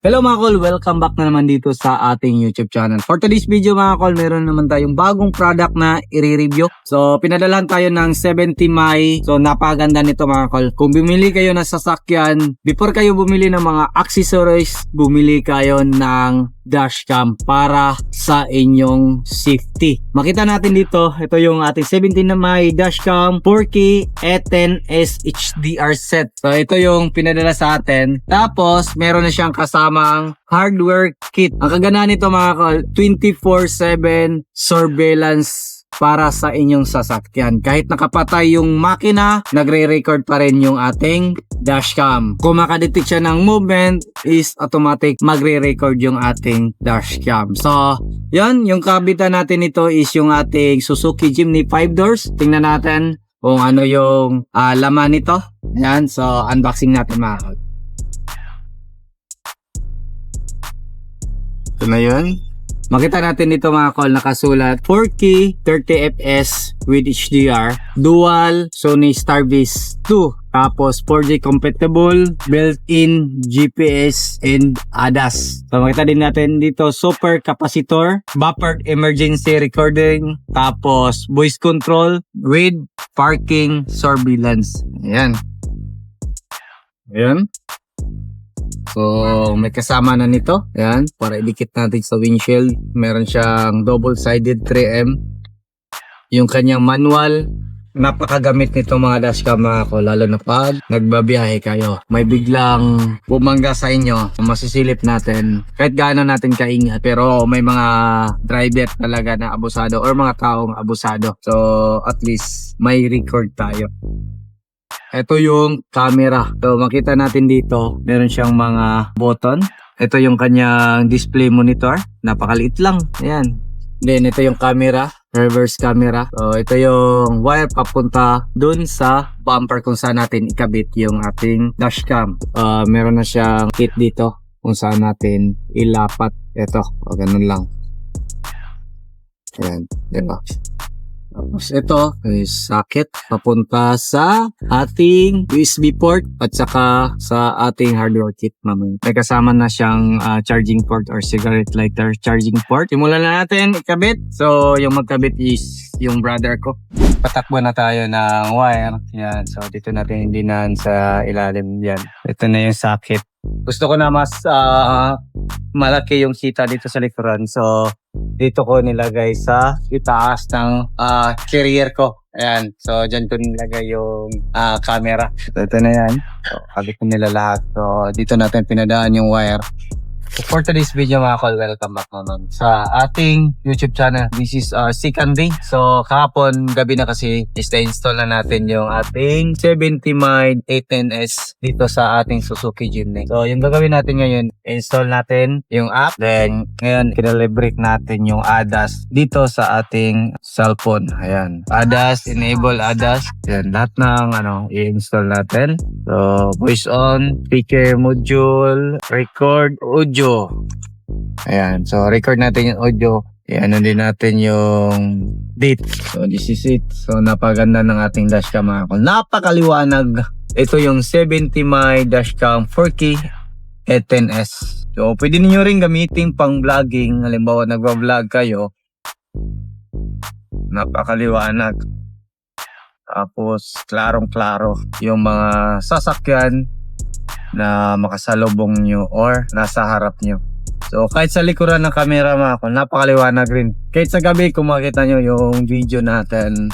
Hello mga kol, welcome back na naman dito sa ating YouTube channel. For today's video mga kol, meron naman tayong bagong product na i-review. So pinadalahan tayo ng 70 Mai. So napaganda nito mga kol. Kung bumili kayo ng sasakyan, before kayo bumili ng mga accessories, bumili kayo ng dashcam para sa inyong safety. Makita natin dito, ito yung ating 17 na Mai dashcam 4K E10S HDR set. So ito yung pinadala sa atin. Tapos meron na siyang kasamang hardware kit. Ang kagandahan nito mga kol, 24/7 surveillance para sa inyong sasakyan. Kahit nakapatay yung makina, nagre-record pa rin yung ating dashcam. Kung makadetect siya ng movement, is automatic magre-record yung ating dashcam. So, yan, yung kabitan natin ito is yung ating Suzuki Jimny 5 doors. Tingnan natin kung ano yung laman nito. Yan, so unboxing natin mga kol. Ito na yun. Makita natin dito mga kol, nakasulat 4K 30fps with HDR, dual Sony Starviz 2, tapos 4G compatible, built-in GPS and ADAS. So makita din natin dito super capacitor, buffered emergency recording, tapos voice control with parking surveillance. Ayan. Ayan. So, may kasama na nito. Ayan, para idikit natin sa windshield. Meron siyang double-sided 3M. Yung kanyang manual. Napakagamit nito mga dashcam mga ko, lalo na pag nagbabiyahe kayo. May biglang bumangga sa inyo, masisilip natin. Kahit gaano natin kaingat. Pero may mga driver talaga na abusado or mga taong abusado. So, at least may record tayo. Ito yung camera. So makita natin dito, meron siyang mga button. Ito yung kanyang display monitor. Napakaliit lang. Ayan. Then ito yung camera, reverse camera. So ito yung wire papunta dun sa bumper kung saan natin ikabit yung ating dashcam. Meron na siyang kit dito kung saan natin ilapat. Ito, o ganun lang. Ayan, diba? Tapos ito is socket papunta sa ating USB port at saka sa ating hardware kit mamaya. May kasama na siyang charging port or cigarette lighter charging port. Simulan na natin ikabit. So yung magkabit is yung brother ko. Patakbo na tayo ng wire. Yan. So dito natin dinaan sa ilalim yan. Ito na yung socket. Gusto ko na mas malaki yung kita dito sa likuran. So dito ko nilagay sa itaas ng carrier ko. Ayan. So dyan ko nilagay yung camera. So ito na yan. So kabit ko nila lahat. So dito natin pinadaan yung wire. So for today's video mga kol, welcome back naman sa ating YouTube channel. This is our second day. So kahapon gabi na kasi install na natin yung ating 70 Mai E10S dito sa ating Suzuki Jimny. So yung gagawin natin ngayon, install natin yung app. Then ngayon kinalibrate natin yung ADAS dito sa ating cellphone. Ayan. ADAS, enable ADAS. Ayan. Lahat ng i-install natin. So voice on, speaker module, record audio. Ayan, so record natin yung audio. Ano din natin yung date. So this is it. So napaganda ng ating dashcam mga kol. Napakaliwanag. Ito yung 70 Mai dashcam 4K E10S. So pwede niyo rin gamitin pang vlogging. Halimbawa nagva-vlog kayo. Napakaliwanag. Tapos klarong-klaro yung mga sasakyan na makasalubong nyo or nasa harap nyo. So kahit sa likuran ng camera mga kol, napakaliwanag rin. Kahit sa gabi kung makita nyo yung video natin.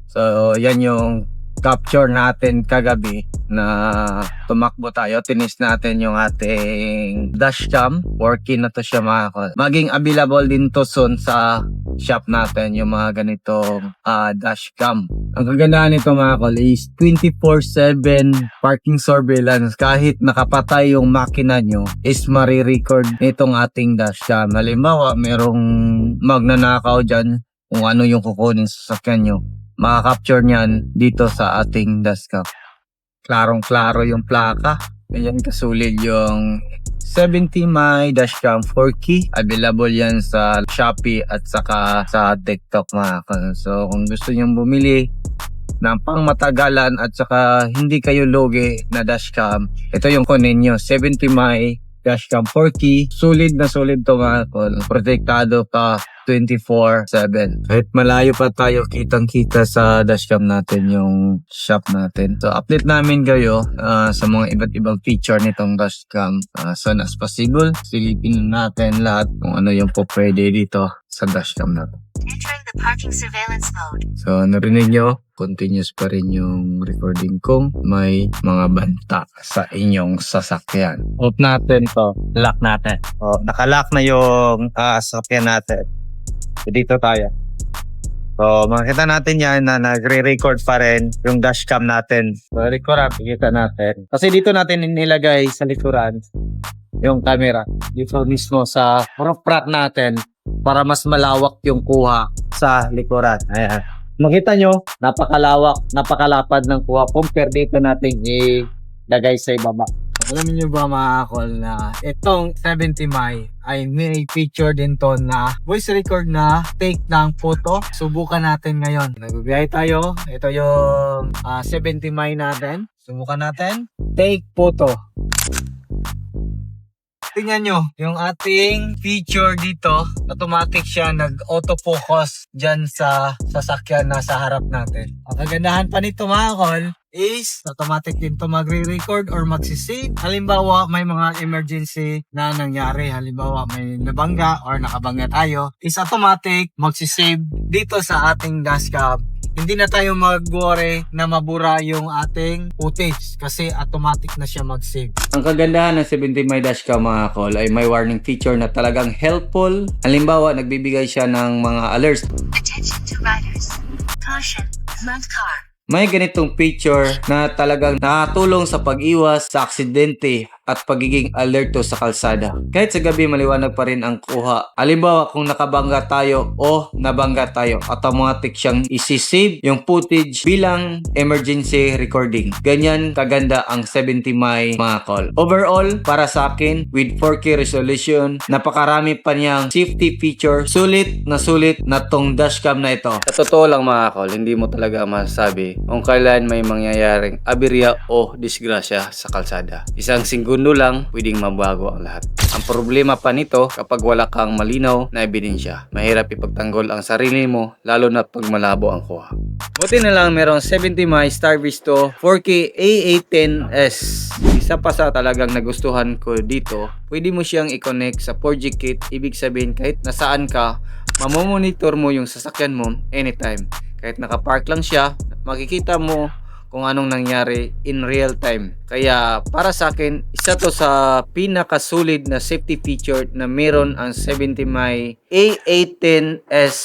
So yan yung capture natin kagabi na tumakbo tayo. Tinis natin yung ating dashcam. Working na to siya mga kol. Maging available din to soon sa shop natin yung mga ganitong dashcam. Ang kagandahan nito mga kol is 24/7 parking surveillance. Kahit nakapatay yung makina nyo is marirecord itong ating dashcam. Halimbawa merong magnanakaw dyan kung ano yung kukunin sa sasakyan nyo, makaka-capture niyan dito sa ating dashcam. Klarong-klaro yung plaka. Ayan, kasulit yung 70 Mai dashcam 4K. Available yan sa Shopee at saka sa TikTok mga kol. So kung gusto nyong bumili ng pangmatagalan at saka hindi kayo logi na dashcam, ito yung kunin nyo, 70 Mai dashcam 4K. Solid na solid to mga tol. Protektado ka 24/7. Kahit malayo pa tayo, kitang-kita sa dashcam natin yung shop natin. So, update namin kayo sa mga iba't ibang feature nitong dashcam. As soon as possible, silipin natin lahat kung ano yung po pwede dito sa dashcam natin. Entering the parking surveillance mode. So, narinig nyo, continuous pa rin yung recording kung may mga banta sa inyong sasakyan. Off natin to. Lock natin. O, nakalock na yung sasakyan natin. So, dito tayo. So, makikita natin yan na nagre-record pa rin yung dashcam natin. So, record kita natin. Kasi dito natin nilagay sa likuran yung camera. Dito mismo sa roof rack natin para mas malawak yung kuha sa likuran. Ayan. Makita nyo, napakalawak, napakalapad ng kuha compare dito natin ilagay sa ibaba. Alam niyo ba mga kol na itong 70 mi ay may feature din to na voice record na take ng photo. Subukan natin ngayon. Nagbibiyahe tayo. Ito yung 70 mi natin. Subukan natin. Take photo. Tingnan nyo, yung ating feature dito, automatic siya nag-autofocus dyan sa sasakyan na sa harap natin. Ang kagandahan pa nito mga kol is automatic din to magre-record or magsisave. Halimbawa, may mga emergency na nangyari. Halimbawa, may nabangga or nakabangga tayo. Is automatic magsisave dito sa ating dashcam. Hindi na tayo mag-worry na mabura yung ating footage kasi automatic na siya mag-save. Ang kagandahan ng 70 mi dashcam mga kol ay may warning feature na talagang helpful. Halimbawa, nagbibigay siya ng mga alerts. Attention to riders. Caution. Mount car. May ganitong feature na talagang nakatulong sa pag-iwas sa aksidente at pagiging alerto sa kalsada. Kahit sa gabi maliwanag pa rin ang kuha. Halimbawa kung nakabangga tayo o nabangga tayo, automatic siyang isi-save yung footage bilang emergency recording. Ganyan kaganda ang 70 mi mga call. Overall, para sa akin, with 4K resolution, napakarami pa niyang safety feature. Sulit na tong dashcam na ito. Sa totoo lang mga call, hindi mo talaga masasabi kung kailan may mangyayaring aberya o disgrasya sa kalsada. Isang segundo lang, pwedeng mabago ang lahat. Ang problema pa nito, kapag wala kang malinaw na ebidensya, mahirap ipagtanggol ang sarili mo, lalo na pag malabo ang kuha. Buti na lang merong 70 mi Star Visto 4K A810S. Isa pa sa talagang nagustuhan ko dito, pwede mo siyang i-connect sa 4G kit. Ibig sabihin kahit nasaan ka, mamomonitor mo yung sasakyan mo anytime. Kahit nakapark lang siya, makikita mo kung anong nangyari in real time. Kaya para sa akin, isa to sa pinakasolid na safety feature na meron ang 70 mi A810S.